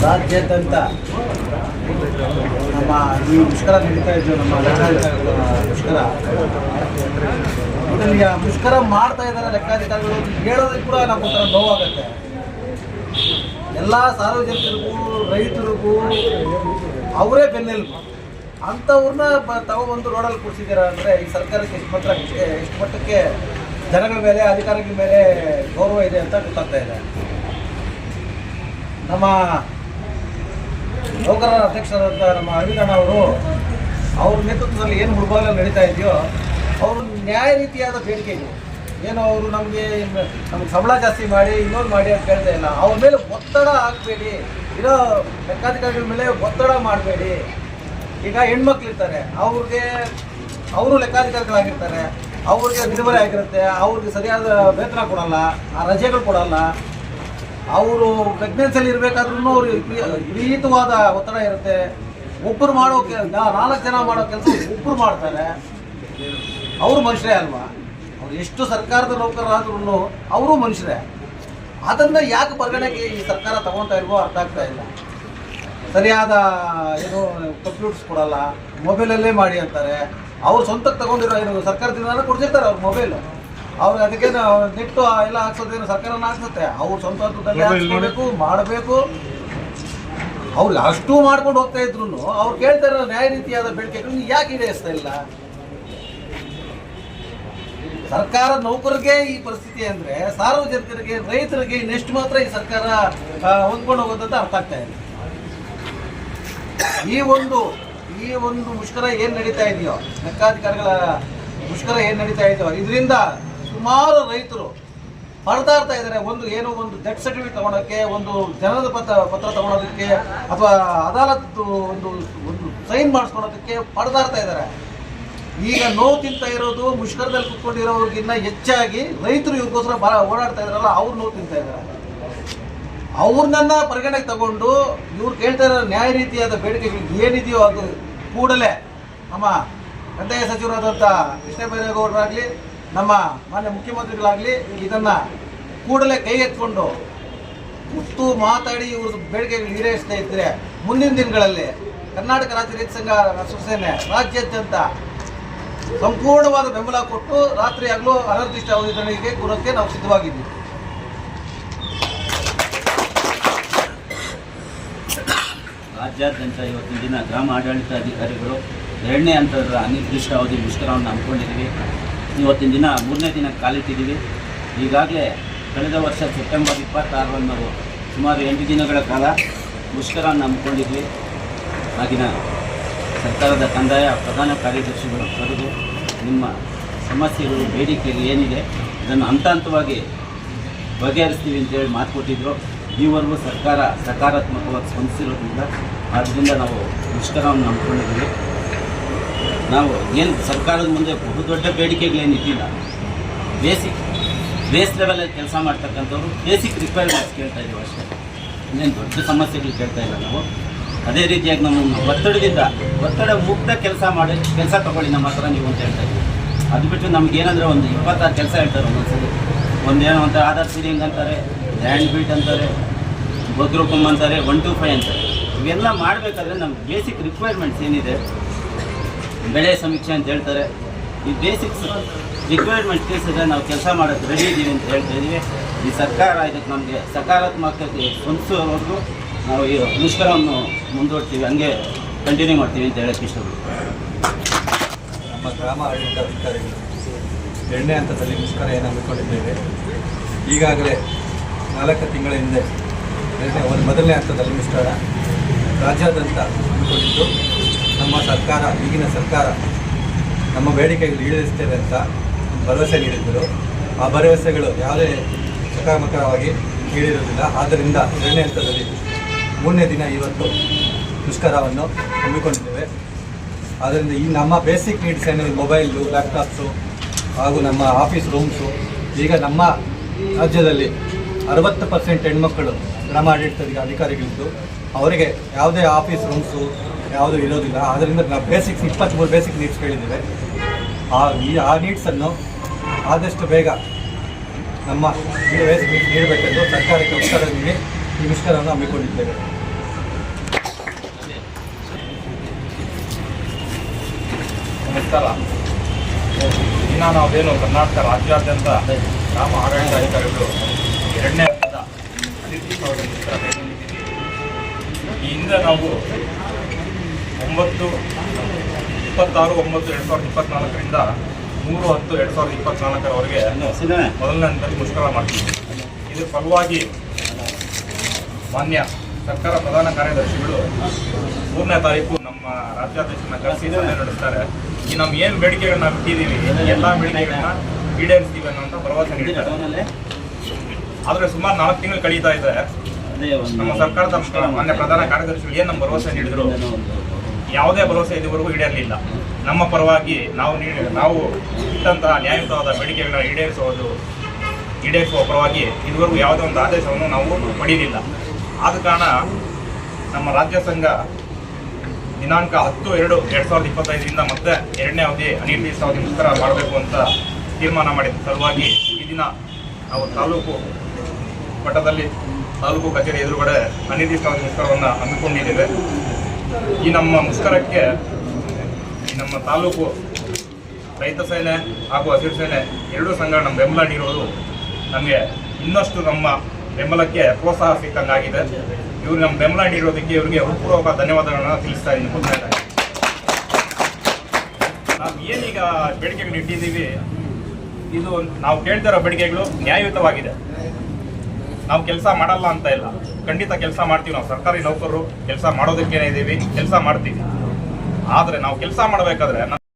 ರಾಜ್ಯಾದ್ಯಂತ ನಮ್ಮ ಈ ಮುಷ್ಕರ ನಡೀತಾ ಇದ್ದು ನಮ್ಮ ಮುಷ್ಕರ ಇದರಲ್ಲಿ ಮುಷ್ಕರ ಮಾಡ್ತಾ ಇದ್ದಾರೆ ಲೆಕ್ಕಾಧಿಕಾರಿಗಳು ಹೇಳೋದಕ್ಕೆ ಕೂಡ ನಮ್ಗೊಂಥರ ನೋವಾಗುತ್ತೆ. ಎಲ್ಲ ಸಾರ್ವಜನಿಕರಿಗೂ ರೈತರಿಗೂ ಅವರೇ ಬೆನ್ನೆಲುಬು ಅಂಥವ್ರನ್ನ ತಗೊಬಂದು ರೋಡಲ್ಲಿ ಕೂರಿಸಿದ್ದೀರ ಅಂದರೆ ಈ ಸರ್ಕಾರಕ್ಕೆ ಎಷ್ಟು ಮಟ್ಟಕ್ಕೆ ಜನಗಳ ಮೇಲೆ ಅಧಿಕಾರಿಗಳ ಮೇಲೆ ಗೌರವ ಇದೆ ಅಂತ ಗೊತ್ತಾಗ್ತಾ ಇದೆ. ನಮ್ಮ ನೌಕರರ ಅಧ್ಯಕ್ಷರಾದ ನಮ್ಮ ಅರವಿಂದಣ್ಣ ಅವರು ಅವ್ರ ನೇತೃತ್ವದಲ್ಲಿ ಏನು ಮುಳುಬಾಗಿಲು ನಡೀತಾ ಇದೆಯೋ ಅವರು ನ್ಯಾಯ ರೀತಿಯಾದ ಬೇಡಿಕೆ ಇದೆ. ಏನು ಅವರು ನಮಗೆ ಸಂಬಳ ಜಾಸ್ತಿ ಮಾಡಿ ಇನ್ನೊಂದು ಮಾಡಿ ಅಂತ ಕೇಳ್ತಾ ಇಲ್ಲ. ಅವ್ರ ಮೇಲೆ ಒತ್ತಡ ಹಾಕಬೇಡಿ, ಇರೋ ಲೆಕ್ಕಾಧಿಕಾರಿಗಳ ಮೇಲೆ ಒತ್ತಡ ಮಾಡಬೇಡಿ. ಈಗ ಹೆಣ್ಮಕ್ಳಿರ್ತಾರೆ, ಅವರು ಲೆಕ್ಕಾಧಿಕಾರಿಗಳಾಗಿರ್ತಾರೆ, ಅವ್ರಿಗೆ ವಿಡುವರೆ ಆಗಿರುತ್ತೆ, ಅವ್ರಿಗೆ ಸರಿಯಾದ ವೇತನ ಕೊಡಲ್ಲ, ಆ ರಜೆಗಳು ಕೊಡಲ್ಲ. ಅವರು ಪ್ರೆಗ್ನೆನ್ಸಿಯಲ್ಲಿ ಇರಬೇಕಾದ್ರೂ ಅವ್ರು ವಿಪರೀತವಾದ ಒತ್ತಡ ಇರುತ್ತೆ. ಒಬ್ಬರು ಮಾಡೋ 4 ಜನ ಮಾಡೋ ಕೆಲಸ ಒಬ್ಬರು ಮಾಡ್ತಾರೆ. ಅವರು ಮನುಷ್ಯರೇ ಅಲ್ವಾ? ಅವ್ರು ಎಷ್ಟು ಸರ್ಕಾರದ ನೌಕರರಾದ್ರೂ ಅವರು ಮನುಷ್ಯರೇ. ಅದನ್ನು ಯಾಕೆ ಪರಿಗಣನೆಗೆ ಈ ಸರ್ಕಾರ ತಗೊಳ್ತಾ ಇಲ್ವೋ ಅರ್ಥ ಆಗ್ತಾ ಇಲ್ಲ. ಸರಿಯಾದ ಏನು ಕಂಪ್ಯೂಟರ್ಸ್ ಕೊಡಲ್ಲ, ಮೊಬೈಲಲ್ಲೇ ಮಾಡಿ ಅಂತಾರೆ. ಅವ್ರು ಸ್ವಂತಕ್ಕೆ ತಗೊಂಡಿರೋ ಏನು ಸರ್ಕಾರದಿಂದ ಕೊಡ್ತಿರ್ತಾರೆ ಅವ್ರ ಮೊಬೈಲು. ಅವ್ರು ಅದಕ್ಕೆ ನೆಟ್ಟು ಎಲ್ಲ ಹಾಕ್ಸೋದೇನು ಸರ್ಕಾರನ ಹಾಕ್ಸುತ್ತೆ. ಅವ್ರು ಸ್ವಂತ ಹಾಕ್ಸ್ಕೋಬೇಕು, ಮಾಡಬೇಕು. ಅವ್ರು ಅಷ್ಟು ಮಾಡ್ಕೊಂಡು ಹೋಗ್ತಾ ಇದ್ರು ಅವ್ರು ಕೇಳ್ತಾ ಇರೋ ನ್ಯಾಯ ರೀತಿಯಾದ ಬೇಡಿಕೆಗಳನ್ನ ಯಾಕೆ ಈಡೇರಿಸ್ತಾ ಇಲ್ಲ? ಸರ್ಕಾರ ನೌಕರರಿಗೆ ಈ ಪರಿಸ್ಥಿತಿ ಅಂದರೆ ಸಾರ್ವಜನಿಕರಿಗೆ ರೈತರಿಗೆ ಇನ್ನೆಷ್ಟು ಮಾತ್ರ ಈ ಸರ್ಕಾರ ಹೊಂದ್ಕೊಂಡು ಹೋಗೋದಂತ ಅರ್ಥ ಆಗ್ತಾ ಇದೆ. ಈ ಒಂದು ಮುಷ್ಕರ ಏನು ನಡೀತಾ ಇದೆಯೋ, ಲೆಕ್ಕಾಧಿಕಾರಿಗಳ ಮುಷ್ಕರ ಏನು ನಡೀತಾ ಇದೆಯೋ, ಇದರಿಂದ ಸುಮಾರು ರೈತರು ಪರದಾಡ್ತಾ ಇದ್ದಾರೆ. ಒಂದು ಡೆತ್ ಸರ್ಟಿಫಿಕೇಟ್ ತಗೊಳಕ್ಕೆ, ಒಂದು ಜನದ ಪತ್ರ ತಗೊಳೋದಕ್ಕೆ, ಅಥವಾ ಅದಾಲತ್ ಒಂದು ಸೈನ್ ಮಾಡಿಸ್ಕೊಳೋದಕ್ಕೆ ಪರದಾಡ್ತಾ ಇದ್ದಾರೆ. ಈಗ ನೋವು ತಿಂತಾ ಇರೋದು ಮುಷ್ಕರದಲ್ಲಿ ಕುತ್ಕೊಂಡಿರೋರಿಗಿನ್ನ ಹೆಚ್ಚಾಗಿ ರೈತರು ಇವ್ರಿಗೋಸ್ಕರ ಓಡಾಡ್ತಾ ಇದಾರಲ್ಲ, ಅವ್ರು ನೋವು ತಿಂತಾ ಇದ್ದಾರೆ. ಅವ್ರನ್ನ ಪರಿಗಣನೆಗೆ ತಗೊಂಡು ಇವ್ರು ಕೇಳ್ತಾ ಇರೋ ನ್ಯಾಯ ರೀತಿಯಾದ ಬೇಡಿಕೆಗಳು ಏನಿದೆಯೋ ಅದು ಕೂಡಲೇ ನಮ್ಮ ಕಂದಾಯ ಸಚಿವರಾದಂಥ ಕೃಷ್ಣ ಬೈರೇಗೌಡರಾಗಲಿ, ನಮ್ಮ ಮಾನ್ಯ ಮುಖ್ಯಮಂತ್ರಿಗಳಾಗಲಿ ಇದನ್ನು ಕೂಡಲೇ ಕೈಗೆತ್ತಿಕೊಂಡು ಕೂತು ಮಾತಾಡಿ ಇವ್ರದ್ದು ಬೇಡಿಕೆಗಳು ಈಡೇರಿಸ್ತಾ ಇದ್ದರೆ ಮುಂದಿನ ದಿನಗಳಲ್ಲಿ ಕರ್ನಾಟಕ ರಾಜ್ಯ ರೈತ ಸಂಘ ಅಸೋಸಿಯೇಷನ್ ರಾಜ್ಯಾದ್ಯಂತ ಸಂಪೂರ್ಣವಾದ ಬೆಂಬಲ ಕೊಟ್ಟು ರಾತ್ರಿ ಆಗಲೂ ಅನಿರ್ದಿಷ್ಟ ಅವಧಿ ಧರಣಿಗೆ ಕೂರೋಕ್ಕೆ ನಾವು ಸಿದ್ಧವಾಗಿದ್ದೀವಿ. ರಾಜ್ಯಾದ್ಯಂತ ಇವತ್ತಿನ ದಿನ ಗ್ರಾಮ ಆಡಳಿತ ಅಧಿಕಾರಿಗಳು 2ನೇ ಹಂತದ ಅನಿರ್ದಿಷ್ಟ ಅವಧಿ ಮುಷ್ಕರವನ್ನು ಹಮ್ಮಿಕೊಂಡಿದ್ದೀವಿ. ಇವತ್ತಿನ ದಿನ 3ನೇ ದಿನ ಕಾಲಿಟ್ಟಿದ್ದೀವಿ. ಈಗಾಗಲೇ ಕಳೆದ ವರ್ಷ ಸೆಪ್ಟೆಂಬರ್ 26ರಂದು ಸುಮಾರು 8 ದಿನಗಳ ಕಾಲ ಮುಷ್ಕರವನ್ನು ಹಮ್ಮಿಕೊಂಡಿದ್ವಿ. ಆಗಿನ ಸರ್ಕಾರದ ಕಂದಾಯ ಪ್ರಧಾನ ಕಾರ್ಯದರ್ಶಿಗಳು ಕರೆದು ನಿಮ್ಮ ಸಮಸ್ಯೆಗಳು ಬೇಡಿಕೆಗಳು ಏನಿದೆ ಇದನ್ನು ಹಂತ ಹಂತವಾಗಿ ಬಗೆಹರಿಸ್ತೀವಿ ಅಂತೇಳಿ ಮಾತು ಕೊಟ್ಟಿದ್ದರು. ಈವರೆಗೂ ಸರ್ಕಾರ ಸಕಾರಾತ್ಮಕವಾಗಿ ಸ್ಪಂದಿಸಿರೋದ್ರಿಂದ ಆದ್ದರಿಂದ ನಾವು ಮುಷ್ಕರವನ್ನು ಹಮ್ಮಿಕೊಂಡಿದ್ದೀವಿ. ನಾವು ಏನು ಸರ್ಕಾರದ ಮುಂದೆ ಬಹುದೊಡ್ಡ ಬೇಡಿಕೆಗಳೇನಿದ್ದಿಲ್ಲ, ಬೇಸ್ ಲೆವೆಲಲ್ಲಿ ಕೆಲಸ ಮಾಡ್ತಕ್ಕಂಥವ್ರು ಬೇಸಿಕ್ ರಿಕ್ವೈರ್ಮೆಂಟ್ಸ್ ಕೇಳ್ತಾ ಇದ್ದೀವಿ ಅಷ್ಟೇ. ಇನ್ನೇನು ದೊಡ್ಡ ಸಮಸ್ಯೆಗಳು ಕೇಳ್ತಾ ಇಲ್ಲ ನಾವು. ಅದೇ ರೀತಿಯಾಗಿ ನಮ್ಮ ಒತ್ತಡ ಮುಕ್ತ ಕೆಲಸ ತಗೊಳ್ಳಿ ನಮ್ಮ ಹತ್ರ ನೀವು ಅಂತ ಹೇಳ್ತಾ ಇದ್ದೀವಿ. ಅದು ಬಿಟ್ಟು ನಮಗೇನಂದರೆ ಒಂದು 26 ಕೆಲಸ ಹೇಳ್ತಾರೆ. ಒಂದೊಂದ್ಸರಿ ಒಂದೇನೋ ಅಂತ ಆಧಾರ್ ಸೀರಿಂಗ್ ಅಂತಾರೆ, ಲ್ಯಾಂಡ್ ಬೀಟ್ ಅಂತಾರೆ, ಬಗ್ರೂಕಮ್ ಅಂತಾರೆ, 1 to 5 ಅಂತಾರೆ. ಇವೆಲ್ಲ ಮಾಡಬೇಕಾದ್ರೆ ನಮ್ಮ ಬೇಸಿಕ್ ರಿಕ್ವೈರ್ಮೆಂಟ್ಸ್ ಏನಿದೆ, ಬೆಳೆ ಸಮೀಕ್ಷೆ ಅಂತ ಹೇಳ್ತಾರೆ. ಈ ಬೇಸಿಕ್ಸ್ ರಿಕ್ವೈರ್ಮೆಂಟ್ ಕೇಸಿದ್ರೆ ನಾವು ಕೆಲಸ ಮಾಡೋಕ್ಕೆ ರೆಡಿ ಇದ್ದೀವಿ ಅಂತ ಹೇಳ್ತಾ ಇದ್ದೀವಿ. ಈ ಸರ್ಕಾರ ಇದಕ್ಕೆ ನಮಗೆ ಸಕಾರಾತ್ಮಕತೆ ಸ್ಪಂದಿಸೋವರೆಗೂ ನಾವು ಈ ಮುಷ್ಕರವನ್ನು ಮುಂದುವರ್ತೀವಿ, ಹಂಗೆ ಕಂಟಿನ್ಯೂ ಮಾಡ್ತೀವಿ ಅಂತ ಹೇಳೋಕ್ಕೆ ಇಷ್ಟಪಡ್ತೀವಿ. ನಮ್ಮ ಗ್ರಾಮ ಆಡಳಿತ ಅಧಿಕಾರಿಗಳು 2ನೇ ಹಂತದಲ್ಲಿ ಮುಷ್ಕರ ಏನು ಹಮ್ಮಿಕೊಂಡಿದ್ದೇವೆ. ಈಗಾಗಲೇ 4 ತಿಂಗಳ ಹಿಂದೆ ಮೊದಲನೇ ಹಂತದಲ್ಲಿ ಮುಷ್ಕರ ರಾಜ್ಯಾದ್ಯಂತ ಹಮ್ಮಿಕೊಂಡಿದ್ದು, ನಮ್ಮ ಸರ್ಕಾರ, ಈಗಿನ ಸರ್ಕಾರ ನಮ್ಮ ಬೇಡಿಕೆಗಳು ಈಡೇರಿಸ್ತೇವೆ ಅಂತ ಭರವಸೆ ನೀಡಿದ್ದರು. ಆ ಭರವಸೆಗಳು ಯಾವುದೇ ಸಕಾರಾತ್ಮಕವಾಗಿ ಈಡೇರುವುದಿಲ್ಲ. ಆದ್ದರಿಂದ 2ನೇ ಹಂತದಲ್ಲಿ 3ನೇ ದಿನ ಇವತ್ತು ಮುಷ್ಕರವನ್ನು ಹಮ್ಮಿಕೊಂಡಿದ್ದೇವೆ. ಆದ್ದರಿಂದ ಈ ನಮ್ಮ ಬೇಸಿಕ್ ನೀಡ್ಸ್ ಏನಿದೆ, ಮೊಬೈಲು, ಲ್ಯಾಪ್ಟಾಪ್ಸು ಹಾಗೂ ನಮ್ಮ ಆಫೀಸ್ ರೂಮ್ಸು, ಈಗ ನಮ್ಮ ರಾಜ್ಯದಲ್ಲಿ 60% ಹೆಣ್ಮಕ್ಕಳು ಗ್ರಾಮ ಆಡಳಿತ ಅಧಿಕಾರಿಗಳಿದ್ದು ಅವರಿಗೆ ಯಾವುದೇ ಆಫೀಸ್ ರೂಮ್ಸು ಯಾವುದೂ ಇರೋದಿಲ್ಲ. ಆದ್ದರಿಂದ ನಾವು 23 ಬೇಸಿಕ್ ನೀಡ್ಸ್ ಕೇಳಿದ್ದೇವೆ. ಆ ನೀಡ್ಸನ್ನು ಆದಷ್ಟು ಬೇಗ ನಮ್ಮ ಬೇಸಿಕ್ ನೀಡ್ಸ್ ನೀಡಬೇಕೆಂದು ಸರ್ಕಾರಕ್ಕೆ ಒತ್ತಡ ನೀಡಿ ಈ ಮುಷ್ಕರವನ್ನು ಹಮ್ಮಿಕೊಂಡಿದ್ದೇವೆ. ನಮಸ್ಕಾರ. ದಿನ ನಾವೇನು ಕರ್ನಾಟಕ ರಾಜ್ಯಾದ್ಯಂತ ಗ್ರಾಮ ಆಡಳಿತ ಅಧಿಕಾರಿಗಳು 2ನೇ ಹಂತದ ಅಧಿಕೃತವಾದ ಚಿತ್ರ ಕೈಗೊಂಡಿದ್ದೀವಿ. ಈ ಹಿಂದೆ ನಾವು 26/9/2024ರಿಂದ 3/10/2024ರವರೆಗೆ ಮೊದಲನೇ ಹಂತದಲ್ಲಿ ಮುಷ್ಕರ ಮಾಡ್ತೀವಿ. ಇದರ ಫಲವಾಗಿ ಮಾನ್ಯ ಸರ್ಕಾರ ಪ್ರಧಾನ ಕಾರ್ಯದರ್ಶಿಗಳು 3ನೇ ತಾರೀಕು ನಮ್ಮ ರಾಜ್ಯಾಧ್ಯಕ್ಷರನ್ನ ಕರೆಸಿ ಸಭೆ ನಡೆಸ್ತಾರೆ. ಈ ನಮ್ಮ ಏನು ಬೇಡಿಕೆಗಳನ್ನ ಬಿಟ್ಟಿದ್ದೀವಿ ಎಲ್ಲ ಬೇಡಿಕೆಗಳನ್ನ ಈಡೇರಿಸ್ತೀವಿ ಅನ್ನೋಂಥ ಭರವಸೆ ನೀಡಿದ್ದಾರೆ. ಆದರೆ ಸುಮಾರು 4 ತಿಂಗಳು ಕಳೀತಾ ಇದೆ. ನಮ್ಮ ಸರ್ಕಾರದ ಮಾನ್ಯ ಪ್ರಧಾನ ಕಾರ್ಯದರ್ಶಿಗಳು ಏನು ನಮ್ಮ ಭರವಸೆ ನೀಡಿದ್ರು, ಯಾವುದೇ ಭರವಸೆ ಇದುವರೆಗೂ ಈಡೇರಲಿಲ್ಲ. ನಮ್ಮ ಪರವಾಗಿ ನಾವು ಇಟ್ಟಂತಹ ನ್ಯಾಯಯುತವಾದ ಬೇಡಿಕೆಗಳನ್ನ ಈಡೇರಿಸುವ ಪರವಾಗಿ ಇದುವರೆಗೂ ಯಾವುದೇ ಒಂದು ಆದೇಶವನ್ನು ನಾವು ಪಡೆಯಲಿಲ್ಲ. ಆದ ಕಾರಣ ನಮ್ಮ ರಾಜ್ಯ ಸಂಘ ದಿನಾಂಕ 10/2/2025ರಿಂದ ಮತ್ತೆ 2ನೇ ಅವಧಿ ಅನಿರ್ದಿಷ್ಟಾವಧಿ ಮುಷ್ಕರ ಮಾಡಬೇಕು ಅಂತ ತೀರ್ಮಾನ ಮಾಡಿದ ಸಲುವಾಗಿ ಈ ದಿನ ನಾವು ತಾಲೂಕು ಮಟ್ಟದಲ್ಲಿ ತಾಲೂಕು ಕಚೇರಿ ಎದುರುಗಡೆ ಅನಿರ್ದಿಷ್ಟಾವಧಿ ಮುಷ್ಕರವನ್ನು ಹಮ್ಮಿಕೊಂಡಿದ್ದೇವೆ. ಈ ನಮ್ಮ ಮುಷ್ಕರಕ್ಕೆ ನಮ್ಮ ತಾಲೂಕು ರೈತ ಸೇನೆ ಹಾಗೂ ಹಸಿರು ಸೇನೆ ಎರಡೂ ಸಂಘ ನಮ್ಮ ಬೆಂಬಲ ನೀಡುವುದು ನಮಗೆ ಇನ್ನಷ್ಟು ನಮ್ಮ ಬೆಂಬಲಕ್ಕೆ ಪ್ರೋತ್ಸಾಹ ಸಿಕ್ಕಂಗಾಗಿದೆ. ಇವರು ನಮ್ಮ ಬೆಂಬಲ ನೀಡೋದಕ್ಕೆ ಇವರಿಗೆ ಹೃತ್ಪೂರ್ವಕ ಧನ್ಯವಾದಗಳನ್ನು ತಿಳಿಸ್ತಾ ಇದ್ದೀನಿ. ನಾವು ಏನೀಗ ಬೇಡಿಕೆಗಳು ಇಟ್ಟಿದ್ದೀವಿ, ಇದು ನಾವು ಕೇಳ್ತಿರೋ ಬೇಡಿಕೆಗಳು ನ್ಯಾಯಯುತವಾಗಿದೆ. ನಾವು ಕೆಲಸ ಮಾಡಲ್ಲ ಅಂತ ಇಲ್ಲ, ಖಂಡಿತ ಕೆಲಸ ಮಾಡ್ತೀವಿ. ನಾವು ಸರ್ಕಾರಿ ನೌಕರರು ಕೆಲಸ ಮಾಡೋದಕ್ಕೇನೆ ಇದ್ದೀವಿ, ಕೆಲಸ ಮಾಡ್ತೀವಿ. ಆದರೆ ನಾವು ಕೆಲಸ ಮಾಡಬೇಕಾದ್ರೆ